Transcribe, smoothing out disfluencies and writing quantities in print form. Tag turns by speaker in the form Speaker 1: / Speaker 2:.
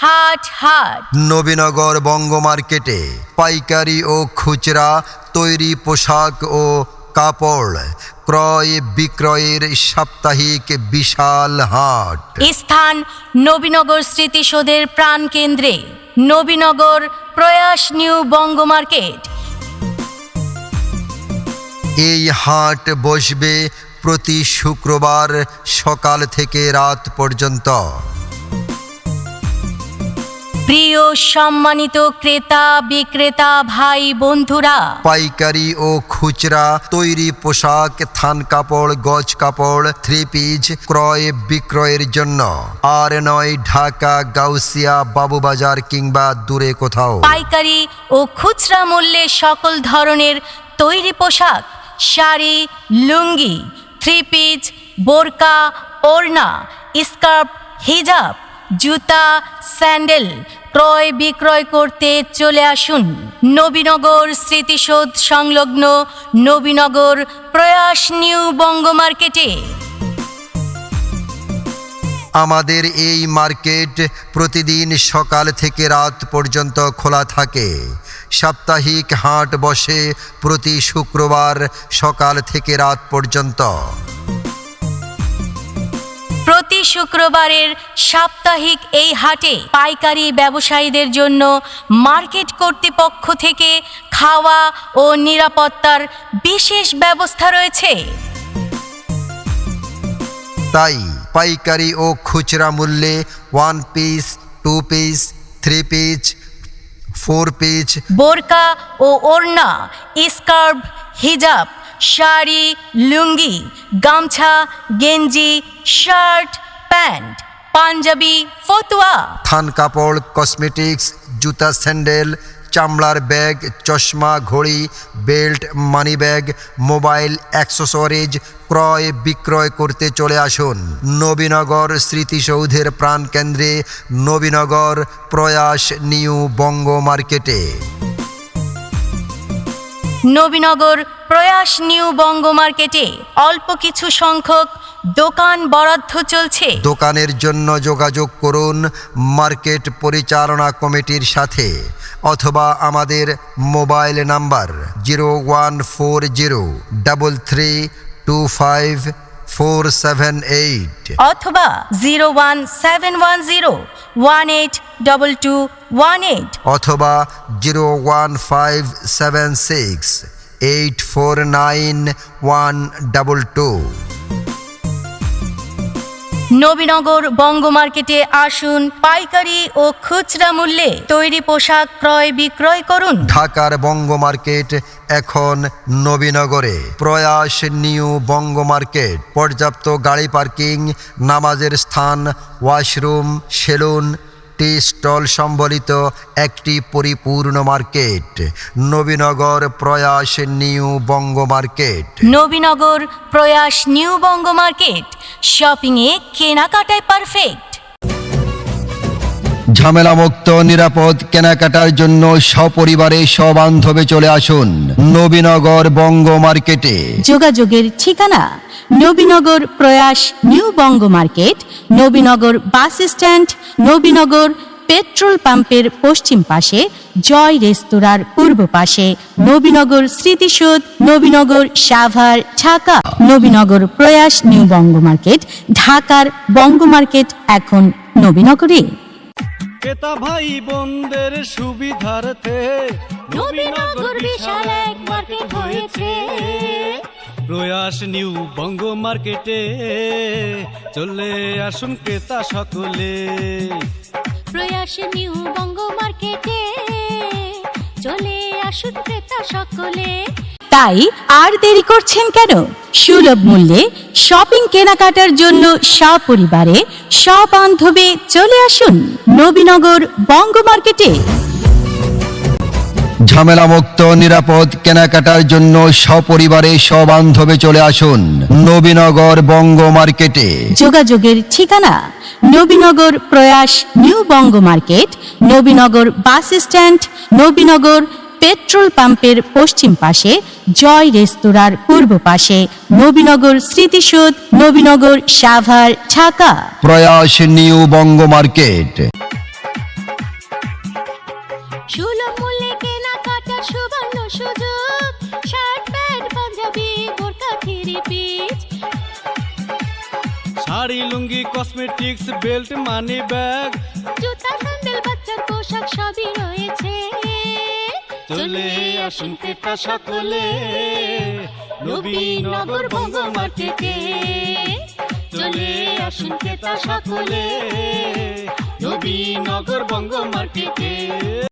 Speaker 1: হাট হাট।
Speaker 2: নবীনগর বঙ্গ মার্কেটে পাইকারি ও খুচরা তৈরি পোশাক ও কাপড় ক্রয় বিক্রয়ের সাপ্তাহিক বিশাল হাট।
Speaker 1: স্থান নবীনগর স্মৃতিসৌধের প্রাণকেন্দ্রে, নবীনগর প্রয়াস নিউ বঙ্গ মার্কেট।
Speaker 2: এই হাট বসবে প্রতি শুক্রবার সকাল থেকে রাত পর্যন্ত।
Speaker 1: প্রিয় সম্মানিত ক্রেতা বিক্রেতা ভাই বন্ধুরা,
Speaker 2: পাইকারি ও খুচরা তৈরি পোশাক, থান কাপড়, গজ কাপড়, থ্রি পিস ক্রয় বিক্রয়ের জন্য আর নয় ঢাকা, গাউসিয়া, বাবুবাজার কিংবা দূরে কোথাও।
Speaker 1: পাইকারি ও খুচরা মূল্যে সকল ধরনের তৈরি পোশাক, শাড়ি, লুঙ্গি, থ্রি পিস, বোরকা, ওড়না, স্কার্ফ, হিজাব, জুতা, স্যান্ডেল ক্রয় বিক্রয় করতে চলে আসুন নবীনগর স্মৃতিসৌধ সংলগ্ন নবীনগর প্রয়াস নিউ বঙ্গ মার্কেটে।
Speaker 2: আমাদের এই মার্কেট প্রতিদিন সকাল থেকে রাত পর্যন্ত খোলা থাকে। সাপ্তাহিক হাট বসে প্রতি শুক্রবার সকাল থেকে রাত পর্যন্ত।
Speaker 1: প্রতি শুক্রবারের সাপ্তাহিক এই হাটে পাইকারি ব্যবসায়ীদের জন্য মার্কেট কর্তৃপক্ষ থেকে খাওয়া ও নিরাপত্তার বিশেষ ব্যবস্থা রয়েছে।
Speaker 2: তাই পাইকারি ও খুচরা মূল্যে 1 পিস, 2 পিস, 3 পিস, 4 পিস,
Speaker 1: বোরকা ও ওড়না, স্কার্ফ, হিজাব, শাড়ি, লুঙ্গি, গামছা, গেঞ্জি, শার্ট, প্যান্ট, পাঞ্জাবি, ফতুয়া,
Speaker 2: থান কাপড়, কসমেটিক্স, জুতা, স্যান্ডেল, চামড়ার ব্যাগ, চশমা, ঘড়ি, belt, money bag, mobile, accessories ক্রয় বিক্রয় করতে চলে আসুন নবীনগর স্মৃতিসৌধের প্রাণকেন্দ্রে, নবীনগর প্রয়াস নিউ বঙ্গ মার্কেটে।
Speaker 1: নবীনগর প্রয়াস নিউ বঙ্গ মার্কেটে অল্প কিছু সংখ্যক দোকান বরাদ্দ চলছে।
Speaker 2: দোকানের জন্য যোগাযোগ করুন মার্কেট পরিচালনা কমিটির সাথে অথবা আমাদের মোবাইল নাম্বার 01403325478
Speaker 1: অথবা 01710182218
Speaker 2: অথবা 01576849122।
Speaker 1: নবীনগর বঙ্গ মার্কেটে আসুন, পাইকারি ও খুচরা মূল্যে তৈরি পোশাক ক্রয় বিক্রয় করুন।
Speaker 2: ঢাকার বঙ্গ মার্কেট এখন নবীনগরে প্রয়াস নিউ বঙ্গ মার্কেট। পর্যাপ্ত গাড়ি পার্কিং, নামাজের স্থান, ওয়াশরুম, সেলুন, টি স্টল সম্বলিত একটি পরিপূর্ণ market. Nabinagar Prayas new Banga market.
Speaker 1: Nabinagar Prayas new Banga market, শপিংয়ে কেনাকাটায় পারফেক্ট।
Speaker 2: ঝামেলামুক্ত নিরাপদ কেনাকাটার জন্য সপরিবারে সবান্ধবে চলে আসুন নবীনগর বঙ্গ মার্কেটে।
Speaker 1: যোগাযোগের ঠিকানা Nabinagar Prayas new Banga market, Nabinagar bus stand, Nabinagar petrol পাম্পের পশ্চিম পাশে, জয় রেস্তোরাঁর পূর্ব পাশে, নবীনগর স্মৃতিসৌধ, নবীনগর সাভার, ঢাকা। নবীনগর প্রয়াস নিউ বঙ্গ মার্কেট, ঢাকার বঙ্গ মার্কেট এখন নবীনগরে।
Speaker 3: ক্রেতা ভাই বোনদের সুবিধার্থে
Speaker 4: নবীনগর বিশাল এক মার্কেট হয়েছে।
Speaker 3: প্রয়াস নিউ বঙ্গ মার্কেটে চলে আসুন ক্রেতা সকলে।
Speaker 4: প্রয়াস নিউ বঙ্গ মার্কেটে চলে আসুন ক্রেতা সকলে।
Speaker 1: তাই আর দেরি করছেন কেন? সুলভ মূল্যে শপিং কেনাকাটার জন্য সপরিবারে সবান্ধবে চলে আসুন নবীনগর বঙ্গ মার্কেটে।
Speaker 2: ঝামেলামুক্ত নিরাপদ কেনাকাটার জন্য সপরিবারে সবান্ধবে চলে আসুন নবীনগর বঙ্গ মার্কেটে।
Speaker 1: যোগাযোগের ঠিকানা Nabinagar Prayas new Banga market, Nabinagar bus stand, Nabinagar petrol পাম্পের পশ্চিম পাশে, জয় রেস্তোরাঁর পূর্ব পাশে, নবীনগর স্মৃতিসৌধ, নবীনগর সাভার, ঢাকা।
Speaker 2: প্রয়াস নিউ বঙ্গ মার্কেট।
Speaker 3: শাড়ি লুঙ্গি কসমেটিক্স বেল্ট মানি ব্যাগ
Speaker 4: জুতা স্যান্ডেল বাচ্চার পোশাক সবই রয়েছে।
Speaker 3: চলে আসুন ক্রেতা সকলে নবীনগর বঙ্গ মার্কেটে। চলে আসুন ক্রেতা সকলে নবীনগর বঙ্গ মার্কেটে।